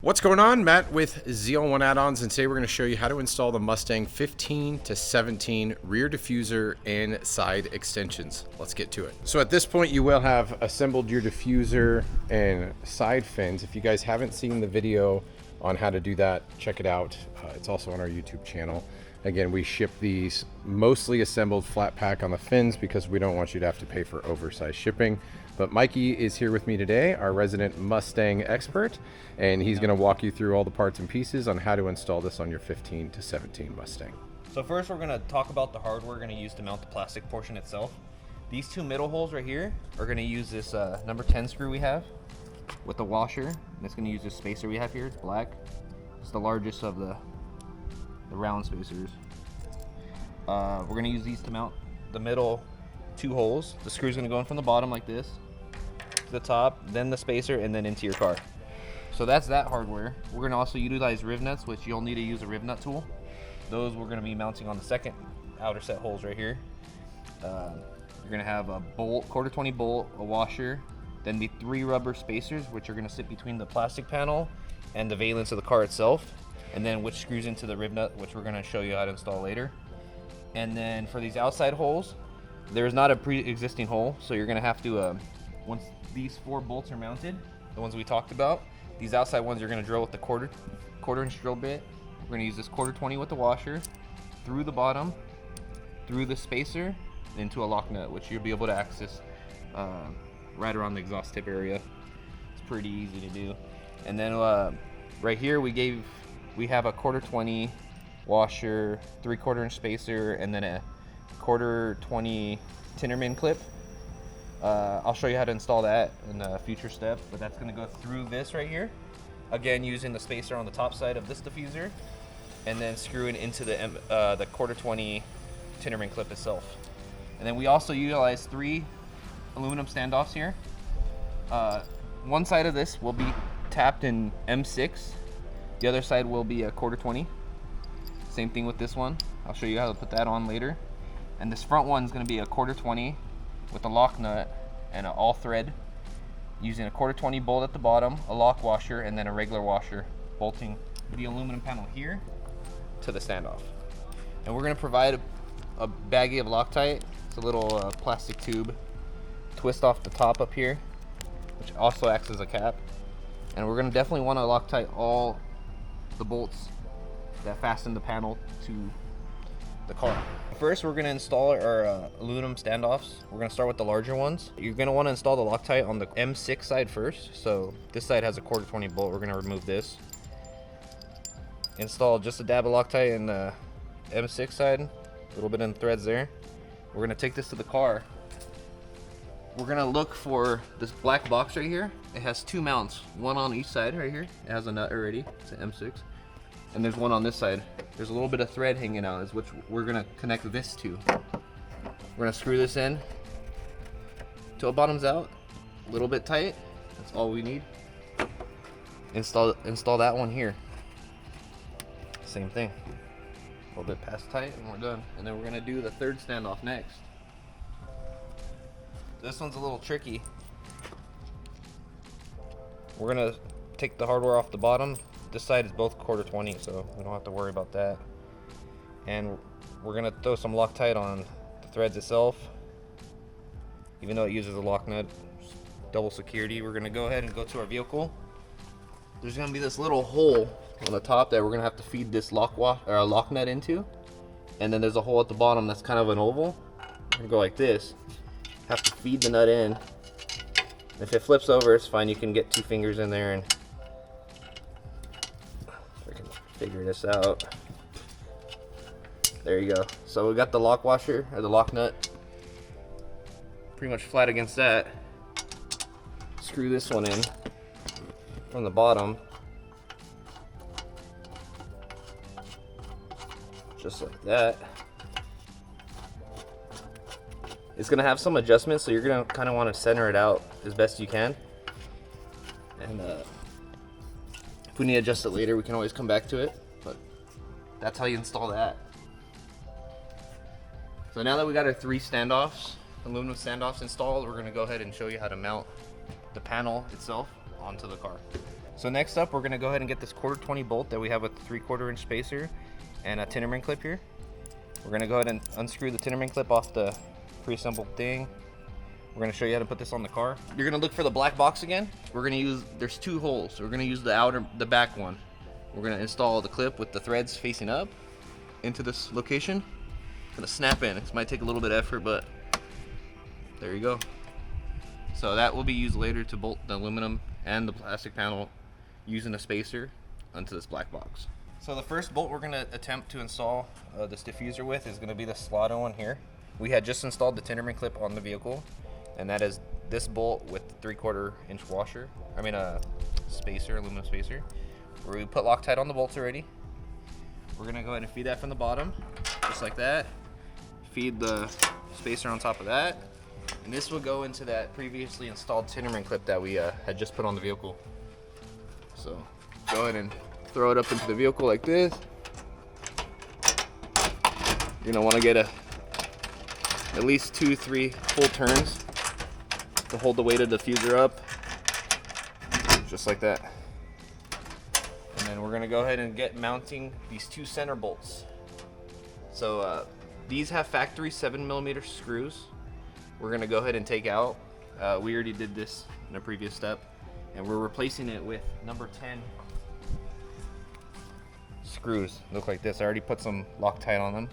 What's going on? Matt with ZL1 Addons, and today we're going to show you how to install the Mustang 15 to 17 rear diffuser and side extensions. Let's get to it. So at this point you will have assembled your diffuser and side fins. If you guys haven't seen the video on how to do that, check it out. It's also on our YouTube channel. Again, we ship these mostly assembled flat pack on the fins because we don't want you to have to pay for oversized shipping. But Mikey is here with me today, our resident Mustang expert, and he's going to walk you through all the parts and pieces on how to install this on your 15 to 17 Mustang. So first we're going to talk about the hardware we're going to use to mount the plastic portion itself. These two middle holes right here are going to use this number 10 screw we have with the washer. And it's going to use this spacer we have here. It's black. It's the largest of the round spacers. We're going to use these to mount the middle two holes. The screw's going to go in from the bottom like this to the top, then the spacer, and then into your car. So that's that hardware. We're going to also utilize riv nuts, which you'll need to use a riv nut tool. Those we're going to be mounting on the second outer set holes right here. You're going to have a bolt, quarter 20 bolt, a washer, then the 3 rubber spacers, which are going to sit between the plastic panel and the valance of the car itself, and then which screws into the riv nut, which we're going to show you how to install later. And then for these outside holes, there's not a pre-existing hole, so you're going to have to, once these 4 bolts are mounted, the ones we talked about, these outside ones you're going to drill with the quarter inch drill bit. We're going to use this quarter 20 with the washer through the bottom, through the spacer, into a lock nut, which you'll be able to access right around the exhaust tip area. It's pretty easy to do. And then right here we have a quarter 20 washer, 3/4 inch spacer, and then a quarter 20 Tinnerman clip. I'll show you how to install that in a future step, but that's going to go through this right here. Again, using the spacer on the top side of this diffuser, and then screwing into the quarter 20 Tinnerman clip itself. And then we also utilize 3 aluminum standoffs here. One side of this will be tapped in M6. The other side will be a quarter 20. Same thing with this one. I'll show you how to put that on later. And this front one is going to be a quarter 20 with a lock nut and an all thread, using a quarter 20 bolt at the bottom, a lock washer, and then a regular washer, bolting the aluminum panel here to the standoff. And we're going to provide a baggie of Loctite. It's a little plastic tube, twist off the top up here, which also acts as a cap. And we're going to definitely want to Loctite all the bolts that fasten the panel to the car. First, we're going to install our aluminum standoffs. We're going to start with the larger ones. You're going to want to install the Loctite on the M6 side first. So this side has a quarter 20 bolt. We're going to remove this. Install just a dab of Loctite in the M6 side, a little bit in the threads there. We're going to take this to the car. We're going to look for this black box right here. It has 2 mounts, one on each side right here. It has a nut already. It's an M6. And there's one on this side. There's a little bit of thread hanging out, is which we're gonna connect this to. We're gonna screw this in till it bottoms out, a little bit tight. That's all we need. Install that one here. Same thing. A little bit past tight, and we're done. And then we're gonna do the 3rd standoff next. This one's a little tricky. We're gonna take the hardware off the bottom. This side is both quarter 20, so we don't have to worry about that. And we're gonna throw some Loctite on the threads itself. Even though it uses a lock nut, double security, we're gonna go ahead and go to our vehicle. There's gonna be this little hole on the top that we're gonna have to feed this lock nut into. And then there's a hole at the bottom that's kind of an oval. We're gonna go like this. Have to feed the nut in. If it flips over, it's fine. You can get 2 fingers in there and figure this out. There you go. So we got the lock washer, or the lock nut, pretty much flat against that. Screw this one in from the bottom, just like that. It's gonna have some adjustments, so you're gonna kind of want to center it out as best you can. And if we need to adjust it later, we can always come back to it, but that's how you install that. So now that we got our 3 standoffs, aluminum standoffs installed, we're going to go ahead and show you how to mount the panel itself onto the car. So next up, we're gonna go ahead and get this 1/4 bolt that we have with the 3/4 inch spacer and a Tinnerman clip here. We're gonna go ahead and unscrew the Tinnerman clip off the pre-assembled thing. We're gonna show you how to put this on the car. You're gonna look for the black box again. We're gonna use, there's 2 holes. So we're gonna use the back one. We're gonna install the clip with the threads facing up into this location. It's gonna snap in. It might take a little bit of effort, but there you go. So that will be used later to bolt the aluminum and the plastic panel using a spacer onto this black box. So the first bolt we're gonna attempt to install this diffuser with is gonna be the slot one here. We had just installed the Tinnerman clip on the vehicle, and that is this bolt with the 3/4 inch washer. I mean a spacer, aluminum spacer, where we put Loctite on the bolts already. We're gonna go ahead and feed that from the bottom, just like that. Feed the spacer on top of that, and this will go into that previously installed Tinnerman clip that we had just put on the vehicle. So go ahead and throw it up into the vehicle like this. You're gonna want to get at least 2-3 full turns to hold the weight of the diffuser up, just like that. And then we're gonna go ahead and get mounting these 2 center bolts. So these have factory 7mm screws. We're gonna go ahead and take out. We already did this in a previous step, and we're replacing it with number 10 screws. Look like this. I already put some Loctite on them.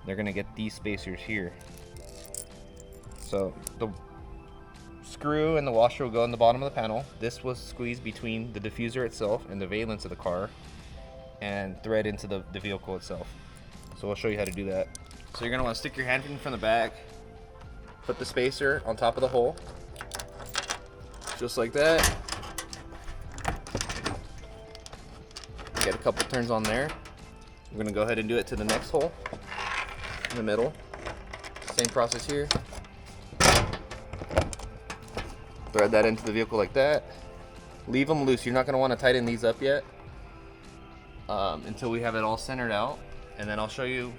They're gonna get these spacers here. So the screw and the washer will go in the bottom of the panel. This was squeezed between the diffuser itself and the valance of the car, and thread into the vehicle itself. So we'll show you how to do that. So you're gonna want to stick your hand in from the back, put the spacer on top of the hole, just like that. Get a couple turns on there. We're gonna go ahead and do it to the next hole in the middle. Same process here. Thread that into the vehicle like that. Leave them loose. You're not gonna want to tighten these up yet until we have it all centered out. And then I'll show you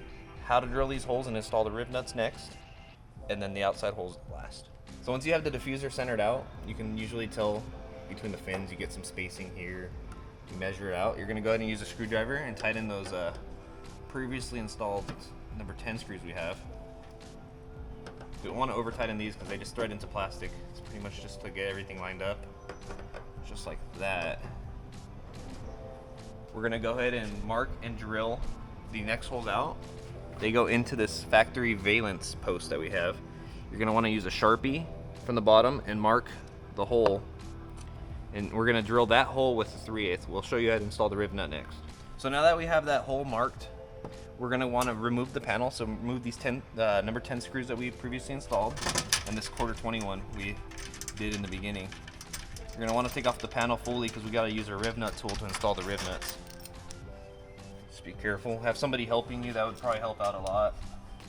how to drill these holes and install the rib nuts next, and then the outside holes last. So once you have the diffuser centered out, you can usually tell between the fins. You get some spacing here. You measure it out. You're gonna go ahead and use a screwdriver and tighten those previously installed number 10 screws we have. You don't want to over tighten these because they just thread into plastic. It's pretty much just to get everything lined up, just like that. We're gonna go ahead and mark and drill the next holes out. They go into this factory valance post that we have. You're gonna want to use a Sharpie from the bottom and mark the hole. And we're gonna drill that hole with the 3/8. We'll show you how to install the rib nut next. So now that we have that hole marked, we're gonna want to remove the panel. So remove these number 10 screws that we previously installed, and this 1/4-20 we did in the beginning. You're gonna want to take off the panel fully because we gotta use our rib nut tool to install the rib nuts. Just be careful. Have somebody helping you. That would probably help out a lot.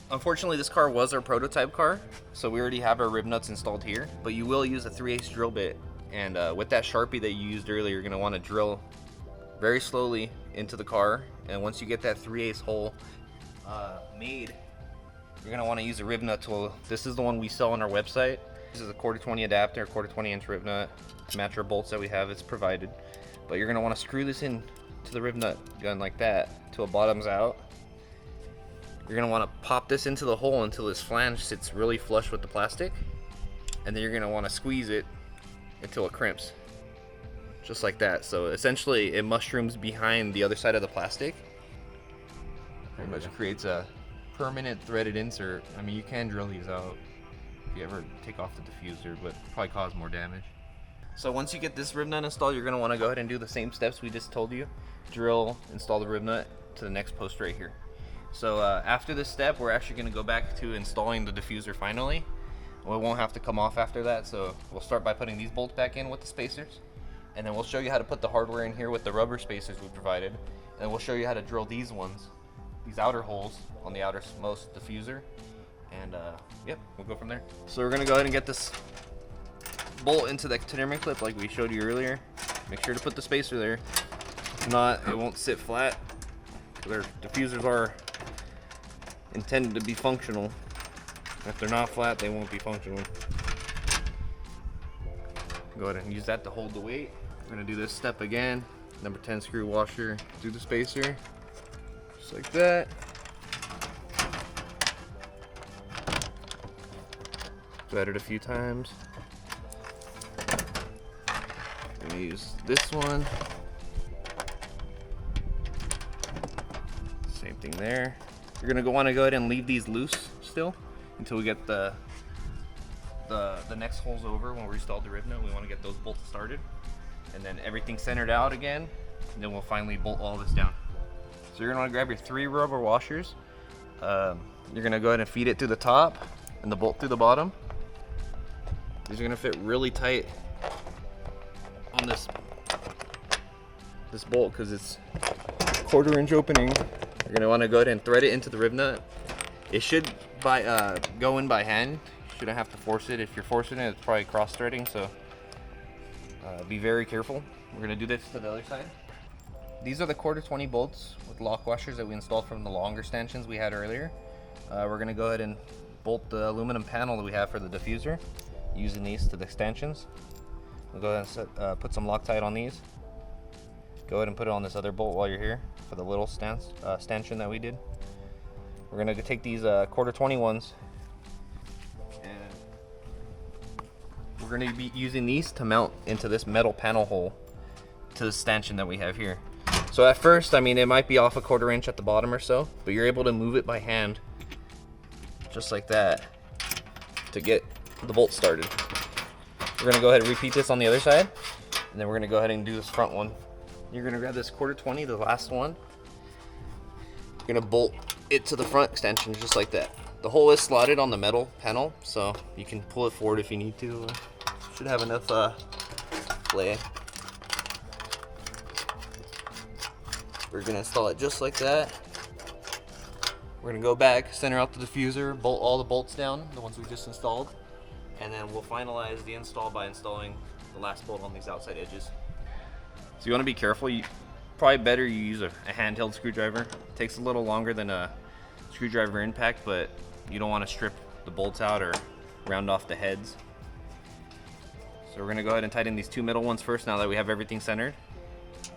Unfortunately, this car was our prototype car, so we already have our rib nuts installed here. But you will use a 3/8 drill bit. And with that Sharpie that you used earlier, you're gonna want to drill very slowly into the car. And once you get that 3/8 hole made, you're gonna want to use a rib nut tool. This is the one we sell on our website. This is a 1/4-20 adapter, 1/4-20 inch rib nut to match our bolts that we have. It's provided, but you're gonna want to screw this in to the rib nut gun like that till it bottoms out. You're gonna want to pop this into the hole until this flange sits really flush with the plastic, and then you're gonna want to squeeze it until it crimps, just like that. So essentially it mushrooms behind the other side of the plastic. Pretty much creates a permanent threaded insert. I mean, you can drill these out if you ever take off the diffuser, but probably cause more damage. So once you get this rib nut installed, you're gonna want to go ahead and do the same steps we just told you. Drill, install the rib nut to the next post right here. So after this step, we're actually gonna go back to installing the diffuser finally. We won't have to come off after that, so we'll start by putting these bolts back in with the spacers, and then we'll show you how to put the hardware in here with the rubber spacers we provided, and we'll show you how to drill these ones, these outer holes on the outermost diffuser, and yep, we'll go from there. So we're gonna go ahead and get this bolt into the Tinnerman clip like we showed you earlier. Make sure to put the spacer there. If not, it won't sit flat. Their diffusers are intended to be functional. If they're not flat, they won't be functional. Go ahead and use that to hold the weight. We're gonna do this step again. Number 10 screw washer through the spacer, just like that. Thread it a few times. I'm gonna use this one. Same thing there. You're gonna want to go ahead and leave these loose still until we get the next holes over. When we installed the rib nut, we want to get those bolts started, and then everything centered out again, and then we'll finally bolt all this down. So you're gonna want to grab your 3 rubber washers. You're gonna go ahead and feed it through the top and the bolt through the bottom. These are gonna fit really tight on this bolt because it's 1/4 inch opening. You're gonna want to go ahead and thread it into the rib nut. It should go in by hand. You shouldn't have to force it. If you're forcing it, it's probably cross threading, so be very careful. We're gonna do this to the other side. These are the 1/4 bolts with lock washers that we installed from the longer stanchions we had earlier. We're gonna go ahead and bolt the aluminum panel that we have for the diffuser using these to the stanchions. We'll go ahead and put some Loctite on these. Go ahead and put it on this other bolt while you're here for the little stanchion that we did. We're gonna take these 1/4 ones, and we're gonna be using these to mount into this metal panel hole to the stanchion that we have here. So at first, I mean, it might be off a 1/4 inch at the bottom or so, but you're able to move it by hand, just like that, to get the bolt started. We're gonna go ahead and repeat this on the other side, and then we're gonna go ahead and do this front one. You're gonna grab this 1/20, the last one. You're gonna bolt it to the front extension just like that. The hole is slotted on the metal panel, so you can pull it forward if you need to. Should have enough play. We're gonna install it just like that. We're gonna go back, center out the diffuser, bolt all the bolts down, the ones we just installed, and then we'll finalize the install by installing the last bolt on these outside edges. So you want to be careful. Probably better you use a handheld screwdriver. It takes a little longer than a screwdriver impact, but you don't want to strip the bolts out or round off the heads. So we're going to go ahead and tighten these 2 middle ones first now that we have everything centered.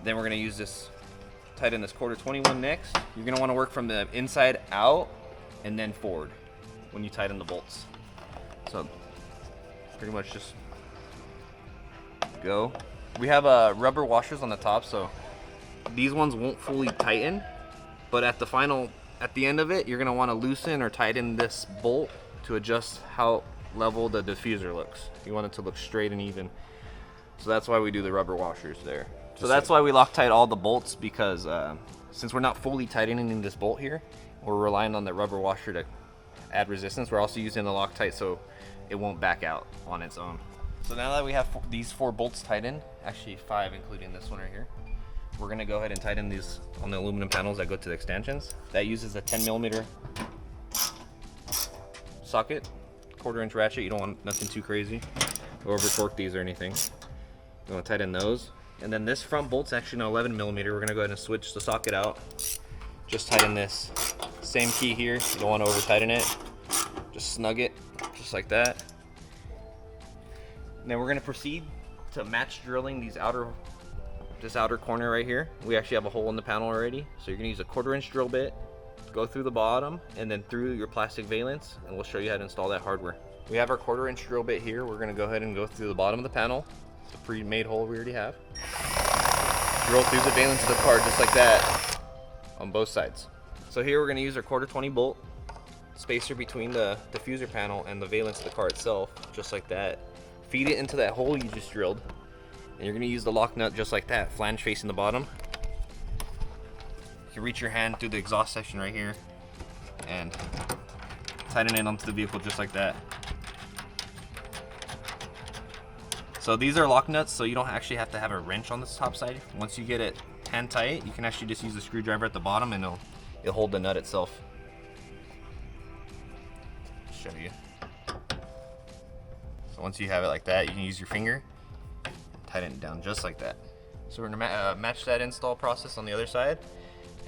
Then we're going to use this, tighten this 1/20 one next. You're going to want to work from the inside out and then forward when you tighten the bolts. So pretty much just go. We have rubber washers on the top, so these ones won't fully tighten, but at the end of it, you're gonna want to loosen or tighten this bolt to adjust how level the diffuser looks. You want it to look straight and even. So that's why we do the rubber washers there. So that's why we Loctite all the bolts, because since we're not fully tightening this bolt here, we're relying on the rubber washer to add resistance. We're also using the Loctite so it won't back out on its own. So now that we have these 4 bolts tightened, actually 5 including this one right here, we're gonna go ahead and tighten these on the aluminum panels that go to the extensions. That uses a 10mm socket, 1/4 inch ratchet. You don't want nothing too crazy or over torque these or anything. You wanna tighten those. And then this front bolt's actually an 11mm. We're gonna go ahead and switch the socket out. Just tighten this. Same key here, you don't wanna over tighten it. Just snug it, just like that. And then we're gonna proceed to match drilling this outer corner right here. We actually have a hole in the panel already. So you're gonna use a 1/4 inch drill bit, go through the bottom and then through your plastic valance, and we'll show you how to install that hardware. We have our 1/4 inch drill bit here. We're gonna go ahead and go through the bottom of the panel, the pre-made hole we already have. Drill through the valance of the car just like that on both sides. So here we're gonna use our 1/20 bolt, spacer between the diffuser panel and the valance of the car itself, just like that. Feed it into that hole you just drilled, and you're gonna use the lock nut just like that, flange facing the bottom. You can reach your hand through the exhaust section right here and tighten it onto the vehicle just like that. So these are lock nuts, so you don't actually have to have a wrench on this top side. Once you get it hand tight, you can actually just use a screwdriver at the bottom and it'll hold the nut itself. Show you. So once you have it like that, you can use your finger, tighten it down just like that. So we're gonna match that install process on the other side,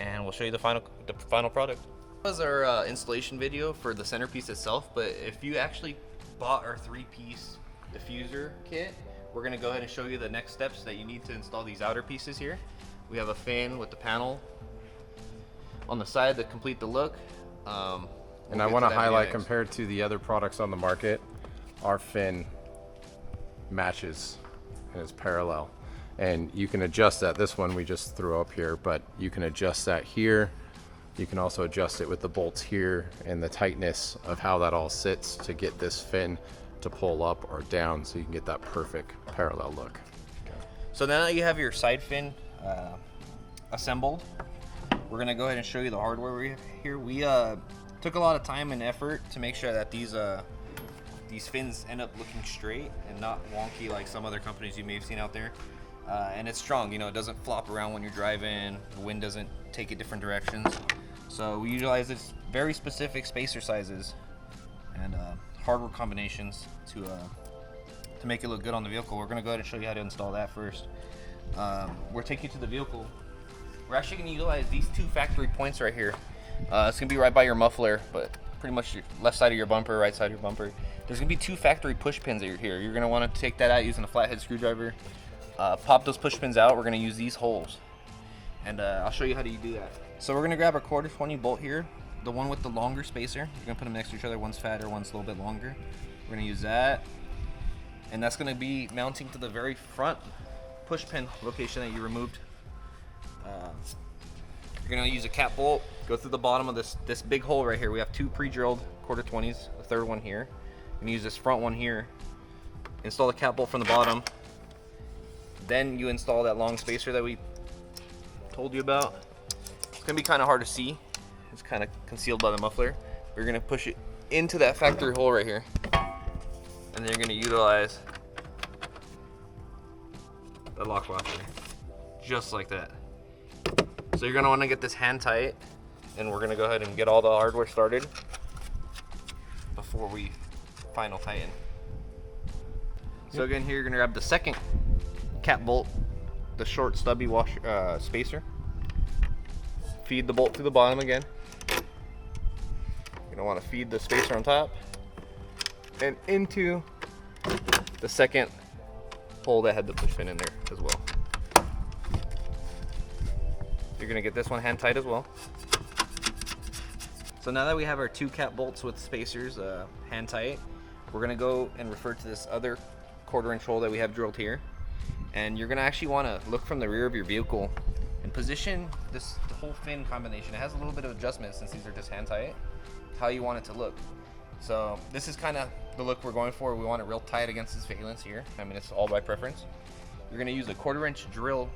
and we'll show you the final product. That was our installation video for the centerpiece itself, but if you actually bought our 3-piece diffuser kit, we're gonna go ahead and show you the next steps that you need to install these outer pieces here. We have a fin with the panel on the side to complete the look. And I want to highlight, compared to the other products on the market, our fin matches and is parallel. And you can adjust that. This one we just threw up here, but you can adjust that here. You can also adjust it with the bolts here and the tightness of how that all sits to get this fin to pull up or down, so you can get that perfect parallel look. So now that you have your side fin assembled, we're gonna go ahead and show you the hardware we have here. We took a lot of time and effort to make sure that these fins end up looking straight and not wonky like some other companies you may have seen out there. And it's strong, you know, it doesn't flop around when you're driving, the wind doesn't take it different directions. So we utilize this very specific spacer sizes and hardware combinations to make it look good on the vehicle. We're gonna go ahead and show you how to install that first. We'll take you to the vehicle. We're actually gonna utilize these two factory points right here. It's gonna be right by your muffler, but pretty much your left side of your bumper, right side of your bumper. There's gonna be two factory push pins that are here. You're gonna wanna take that out using a flathead screwdriver. Pop those push pins out. We're gonna use these holes. And I'll show you how to do that. So we're gonna grab a 1/4 bolt here, the one with the longer spacer. We're gonna put them next to each other. One's fatter, one's a little bit longer. We're gonna use that. And that's gonna be mounting to the very front push pin location that you removed. You're gonna use a cap bolt, go through the bottom of this big hole right here. We have two pre-drilled 1/420s, the third one here. I'm gonna use this front one here. Install the cap bolt from the bottom. Then you install that long spacer that we told you about. It's gonna be kind of hard to see. It's kind of concealed by the muffler. You're gonna push it into that factory hole right here. And then you're gonna utilize the lock washer, just like that. So you're gonna wanna get this hand tight, and we're gonna go ahead and get all the hardware started before we final tighten. So again, here you're gonna grab the second cap bolt, the short stubby washer feed the bolt through the bottom again. You're gonna want to feed the spacer on top and into the second hole that had the push pin in there as well. You're gonna get this one hand tight as well. So now that we have our two cap bolts with spacers hand tight, we're gonna go and refer to this other 1/4" hole that we have drilled here. And you're gonna actually wanna look from the rear of your vehicle and position the whole fin combination. It has a little bit of adjustment since these are just hand tight, how you want it to look. So this is kind of the look we're going for. We want it real tight against this valance here. I mean, it's all by preference. You're gonna use a 1/4" drill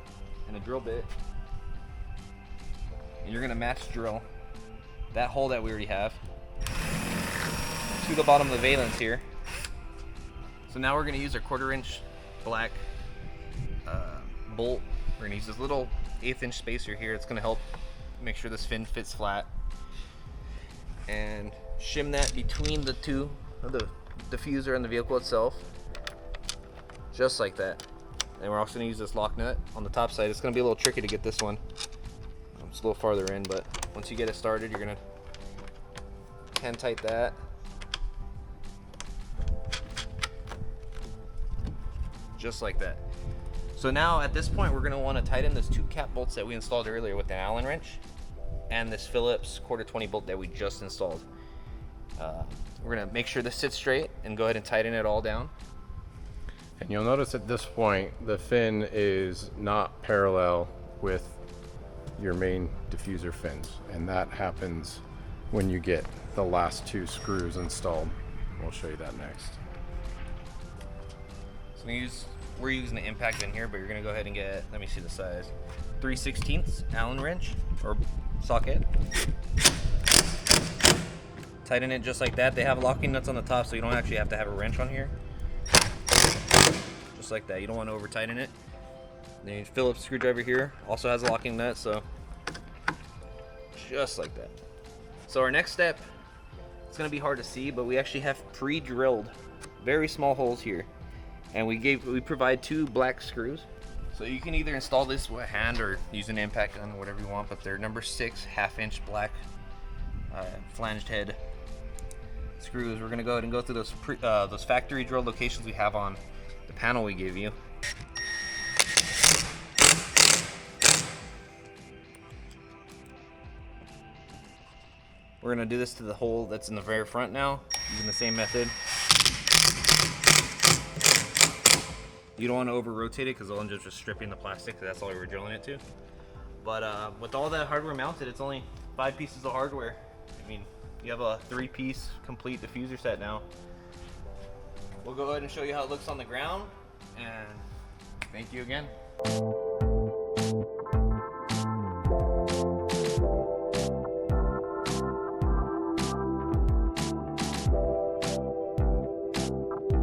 and a drill bit. And you're gonna match drill that hole that we already have to the bottom of the valance here. So now we're gonna use our 1/4" black bolt. We're gonna use this little 1/8" spacer here. It's gonna help make sure this fin fits flat. And shim that between the two of the diffuser and the vehicle itself, just like that. And we're also gonna use this lock nut on the top side. It's gonna be a little tricky to get this one. It's a little farther in, but once you get it started, you're gonna hand tight that. Just like that. So now at this point, we're gonna wanna tighten those two cap bolts that we installed earlier with an Allen wrench and this Phillips 1/4" bolt that we just installed. We're gonna make sure this sits straight and go ahead and tighten it all down. And you'll notice at this point, the fin is not parallel with your main diffuser fins. And that happens when you get the last two screws installed. We'll show you that next. So we're using the impact in here, but you're gonna go ahead and get, let me see the size, 3/16 Allen wrench or socket. Tighten it just like that. They have locking nuts on the top, so you don't actually have to have a wrench on here. Just like that. You don't want to over tighten it. Then your Phillips screwdriver here also has a locking nut, so just like that. So our next step, it's gonna be hard to see, but we actually have pre-drilled very small holes here. And we provide two black screws. So you can either install this with a hand or use an impact gun or whatever you want, but they're number 6 1/2" black flanged head screws. We're gonna go ahead and go through those factory drilled locations we have on the panel we gave you. We're gonna do this to the hole that's in the very front now, using the same method. You don't want to over rotate it because it'll end up just stripping the plastic, that's all we were drilling it to. But with all that hardware mounted, it's only 5 pieces of hardware. I mean, you have a 3-piece complete diffuser set now. We'll go ahead and show you how it looks on the ground, and thank you again.